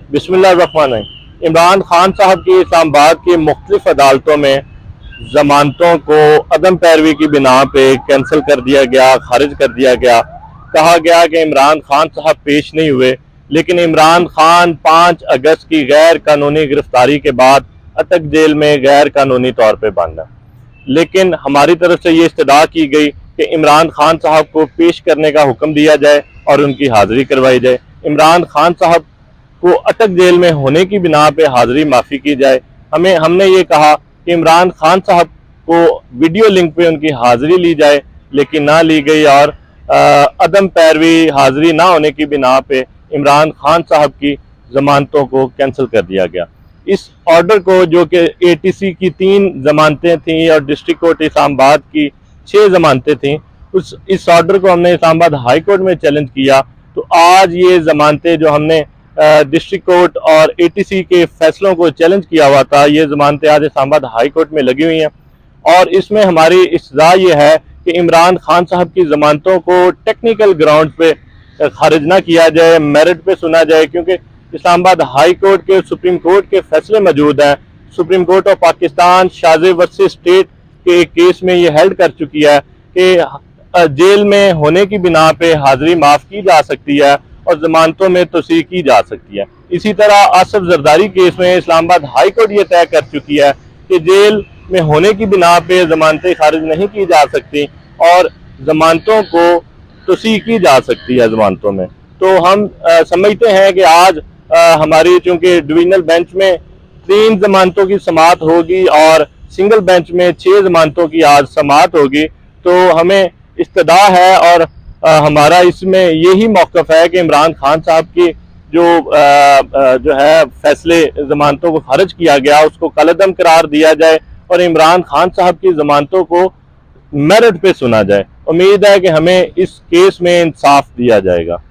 बिस्मिल्लाहिर्रहमानिर्रहीम। इमरान खान साहब की इस्लामाबाद की मुख्तलिफ अदालतों में जमानतों को अदम पैरवी की बिना पे कैंसिल कर दिया गया, खारिज कर दिया गया। कहा गया कि इमरान खान साहब पेश नहीं हुए, लेकिन इमरान खान 5 अगस्त की गैर कानूनी गिरफ्तारी के बाद अटक जेल में गैर कानूनी तौर पर बंद है। लेकिन हमारी तरफ से ये इस्तदा की गई कि इमरान खान साहब को पेश करने का हुक्म दिया जाए और उनकी हाजिरी करवाई जाए। इमरान खान साहब को अटक जेल में होने की बिना पे हाजिरी माफ़ी की जाए। हमने ये कहा कि इमरान खान साहब को वीडियो लिंक पे उनकी हाजिरी ली जाए, लेकिन ना ली गई और अदम पैरवी हाजिरी ना होने की बिना पे इमरान खान साहब की जमानतों को कैंसिल कर दिया गया। इस ऑर्डर को, जो कि ATC की 3 जमानतें थीं और डिस्ट्रिक्ट कोर्ट इस्लामाबाद की 6 जमानतें थीं, इस ऑर्डर को हमने इस्लामाबाद हाई कोर्ट में चैलेंज किया। तो आज ये जमानतें जो हमने डिस्ट्रिक्ट कोर्ट और ATC के फैसलों को चैलेंज किया हुआ था, ये जमानतें आज इस्लामाबाद हाई कोर्ट में लगी हुई हैं। और इसमें हमारी इस्तदा ये है कि इमरान खान साहब की जमानतों को टेक्निकल ग्राउंड पे खारिज ना किया जाए, मेरिट पे सुना जाए, क्योंकि इस्लामाबाद हाई कोर्ट के सुप्रीम कोर्ट के फैसले मौजूद हैं। सुप्रीम कोर्ट ऑफ पाकिस्तान शाज़े वर्सेस स्टेट के एक केस में ये हेल्ड कर चुकी है कि जेल में होने की बिना पे हाजिरी माफ़ की जा सकती है और जमानतों में तोसीक की जा सकती है। इसी तरह आसिफ जरदारी केस में इस्लामाबाद हाई कोर्ट ये तय कर चुकी है कि जेल में होने की बिना पे जमानतें खारिज नहीं की जा सकती और जमानतों को तोसीक की जा सकती है जमानतों में। तो हम समझते हैं कि आज हमारी चूंकि डिविजनल बेंच में 3 जमानतों की समाअत होगी और सिंगल बेंच में 6 जमानतों की आज समाअत होगी, तो हमें इस्तदा है और हमारा इसमें यही मौक़िफ़ है कि इमरान खान साहब की जो है फैसले जमानतों को खारिज किया गया उसको कलअदम करार दिया जाए और इमरान खान साहब की जमानतों को मेरिट पे सुना जाए। उम्मीद है कि हमें इस केस में इंसाफ दिया जाएगा।